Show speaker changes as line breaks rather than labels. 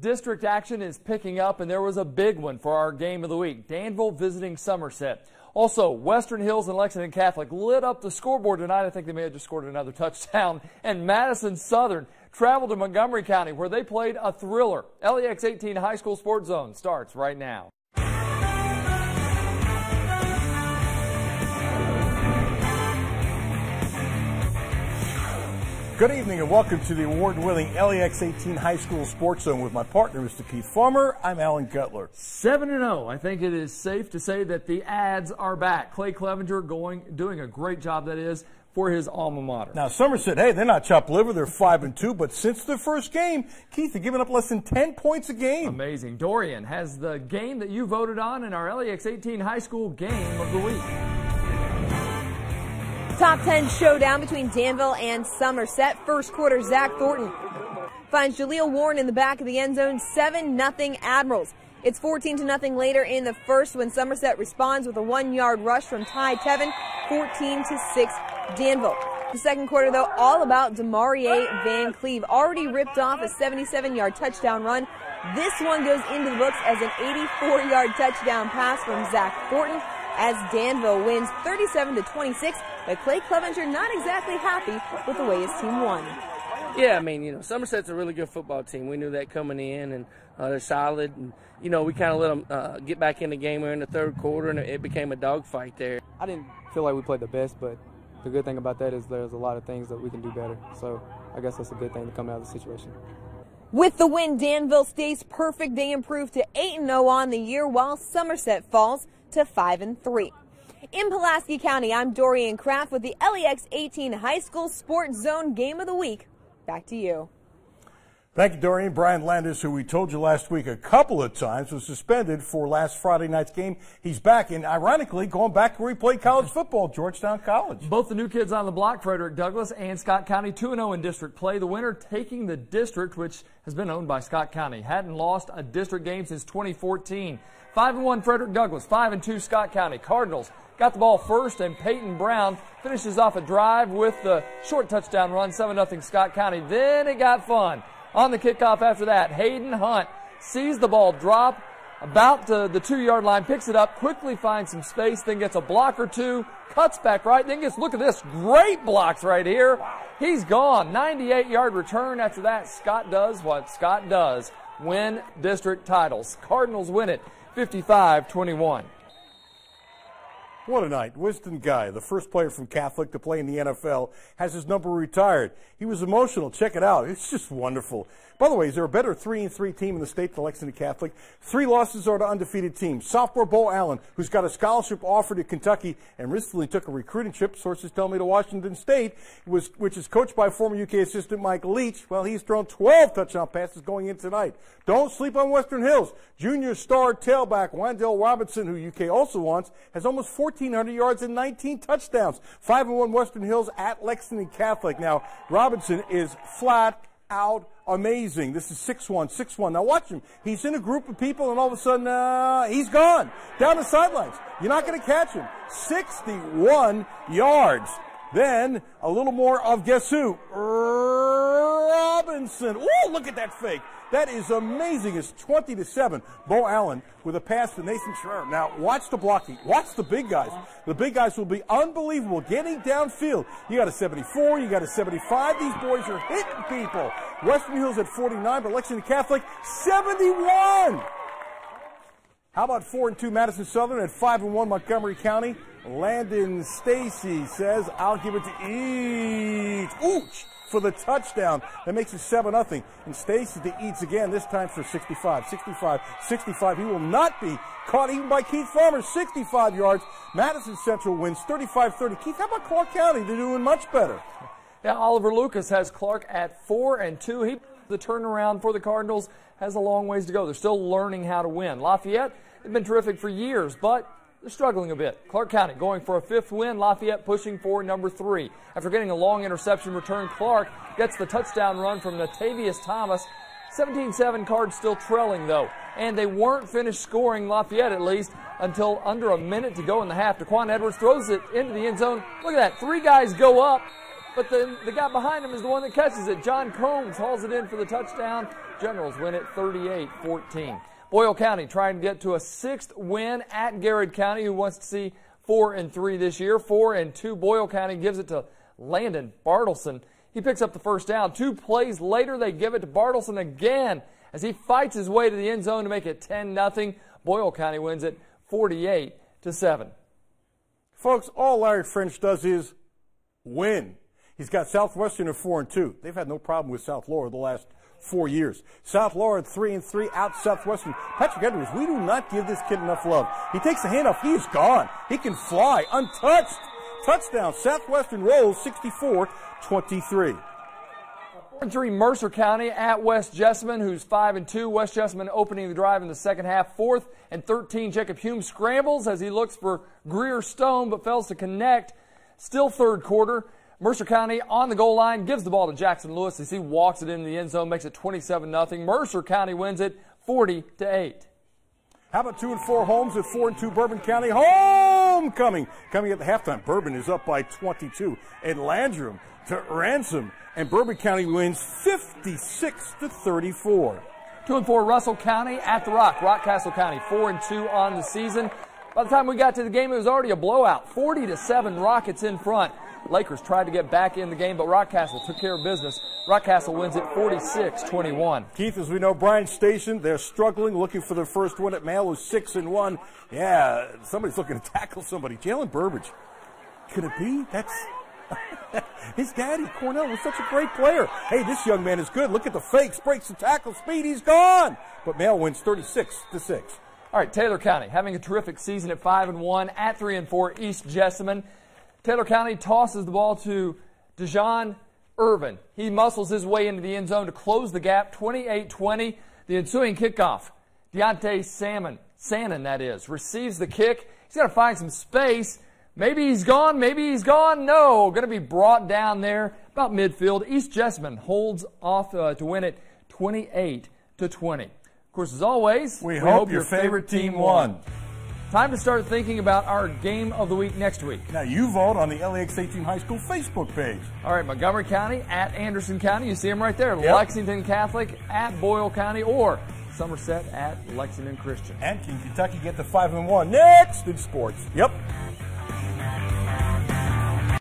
District action is picking up, and there was a big one for our game of the week. Danville visiting Somerset. Also, Western Hills and Lexington Catholic lit up the scoreboard tonight. I think they may have just scored another touchdown. And Madison Southern traveled to Montgomery County, where they played a thriller. LEX 18 High School Sports Zone starts right now.
Good evening and welcome to the award-winning LEX 18 High School Sports Zone with my partner, Mr. Keith Farmer. I'm Alan Gutler.
7-0. I think it is safe to say that the ads are back. Clay Clevenger doing a great job, that is, for his alma mater.
Now, Somerset, hey, they're not chopped liver. They're 5-2, but since their first game, Keith, they're giving up less than 10 points a game.
Amazing. Dorian has the game that you voted on in our LEX 18 High School Game of the Week.
Top 10 showdown between Danville and Somerset. First quarter, Zach Thornton finds Jaleel Warren in the back of the end zone, 7-0 Admirals. It's 14-0 later in the first when Somerset responds with a 1-yard rush from Ty Tevin, 14-6 Danville. The second quarter, though, all about Demarie Van Cleve. Already ripped off a 77-yard touchdown run. This one goes into the books as an 84-yard touchdown pass from Zach Thornton, as Danville wins 37-26, but Clay Clevenger not exactly happy with the way his team won.
Yeah, I mean, Somerset's a really good football team. We knew that coming in, and they're solid. And, we kind of let them get back in the game. We were in the third quarter, and it became a dogfight there.
I didn't feel like we played the best, but the good thing about that is there's a lot of things that we can do better. So I guess that's a good thing to come out of the situation.
With the win, Danville stays perfect. They improve to 8-0 on the year, while Somerset falls to 5-3. In Pulaski County, I'm Dorian Kraft with the LEX 18 High School Sports Zone Game of the Week. Back to you.
Thank you, Dorian. Brian Landis, who we told you last week a couple of times, was suspended for last Friday night's game. He's back, and ironically, going back to where he played college football, Georgetown College.
Both the new kids on the block, Frederick Douglass and Scott County, 2-0 in district play. The winner taking the district, which has been owned by Scott County. Hadn't lost a district game since 2014. 5-1 Frederick Douglass, 5-2 Scott County. Cardinals got the ball first, and Peyton Brown finishes off a drive with the short touchdown run, 7-0 Scott County. Then it got fun. On the kickoff after that, Hayden Hunt sees the ball drop about the 2-yard line, picks it up, quickly finds some space, then gets a block or two, cuts back right, then gets, look at this, great blocks right here. He's gone. 98-yard return. After that, Scott does what Scott does, win district titles. Cardinals win it 55-21.
What a night. Winston Guy, the first player from Catholic to play in the NFL, has his number retired. He was emotional. Check it out. It's just wonderful. By the way, is there a better 3-3 team in the state than Lexington Catholic? 3 losses are to undefeated teams. Sophomore Bo Allen, who's got a scholarship offer to Kentucky and recently took a recruiting trip, sources tell me, to Washington State, which is coached by former UK assistant Mike Leach. Well, he's thrown 12 touchdown passes going in tonight. Don't sleep on Western Hills. Junior star tailback Wandell Robinson, who UK also wants, has almost 1,400 yards and 19 touchdowns. 5-1 Western Hills at Lexington Catholic. Now, Robinson is flat out amazing. This is 6-1, 6-1. Now watch him. He's in a group of people, and all of a sudden, he's gone. Down the sidelines. You're not going to catch him. 61 yards. Then, a little more of guess who? Robinson. Ooh, look at that fake. That is amazing. It's 20-7. Bo Allen with a pass to Nathan Schreier. Now, watch the blocking. Watch the big guys. The big guys will be unbelievable getting downfield. You got a 74. You got a 75. These boys are hitting people. Western Hills at 49, but Lexington Catholic, 71. How about 4-2 Madison Southern at 5-1 Montgomery County? Landon Stacy says, I'll give it to Eats. Ooch! For the touchdown. That makes it 7-0. And Stacy to Eats again, this time for 65. 65. 65. He will not be caught even by Keith Farmer. 65 yards. Madison Central wins 35-30. Keith, how about Clark County? They're doing much better.
Yeah, Oliver Lucas has Clark at 4-2. The turnaround for the Cardinals has a long ways to go. They're still learning how to win. Lafayette has been terrific for years, but they're struggling a bit. Clark County going for a 5th win. Lafayette pushing for number 3. After getting a long interception return, Clark gets the touchdown run from Natavius Thomas. 17-7, Cards still trailing, though. And they weren't finished scoring, Lafayette at least, until under a minute to go in the half. Daquan Edwards throws it into the end zone. Look at that. 3 guys go up. but then the guy behind him is the one that catches it. John Combs hauls it in for the touchdown. Generals win it 38-14. Boyle County trying to get to a 6th win at Garrett County, who wants to see 4-3 this year. 4-2. Boyle County gives it to Landon Bartleson. He picks up the first down. 2 plays later, they give it to Bartleson again as he fights his way to the end zone to make it 10-0. Boyle County wins it 48-7.
Folks, all Larry French does is win. He's got Southwestern at 4-2. They've had no problem with South Laura the last 4 years. South Laura at 3-3, out Southwestern. Patrick Edwards, we do not give this kid enough love. He takes the handoff. He is gone. He can fly, untouched. Touchdown. Southwestern rolls 64-23.
4-3 Mercer County at West Jessamine, who's 5-2. West Jessamine opening the drive in the second half. 4th and 13. Jacob Hume scrambles as he looks for Greer Stone, but fails to connect. Still third quarter. Mercer County on the goal line, gives the ball to Jackson Lewis as he walks it into the end zone, makes it 27-0. Mercer County wins it 40-8.
How about 2-4 Holmes at 4-2 Bourbon County? Homecoming. Coming at the halftime. Bourbon is up by 22. And Landrum to Ransom. And Bourbon County wins 56-34.
2-4 Russell County at the Rock. Rockcastle County 4-2 on the season. By the time we got to the game, it was already a blowout. 40-7 Rockets in front. Lakers tried to get back in the game, but Rockcastle took care of business. Rockcastle wins it 46-21.
Keith, as we know, Bryan Station, they're struggling, looking for their first win at Mail, who's 6-1. Yeah, somebody's looking to tackle somebody. Jalen Burbage. Could it be? That's his daddy, Cornell, was such a great player. Hey, this young man is good. Look at the fakes, breaks the tackle, speed, he's gone. But Mail wins 36-6.
All right, Taylor County having a terrific season at 5-1 at 3-4 East Jessamine. Taylor County tosses the ball to Dejon Irvin. He muscles his way into the end zone to close the gap, 28-20. The ensuing kickoff, Deontay Sannon, that is, receives the kick. He's got to find some space. Maybe he's gone, maybe he's gone. No, going to be brought down there about midfield. East Jessamine holds off to win it 28-20. Of course, as always,
we hope your favorite team won.
Time to start thinking about our game of the week next week.
Now you vote on the LEX 18 High School Facebook page.
All right, Montgomery County at Anderson County. You see them right there.
Yep.
Lexington Catholic at Boyle County, or Somerset at Lexington Christian.
And can Kentucky get to 5-1 next in sports? Yep.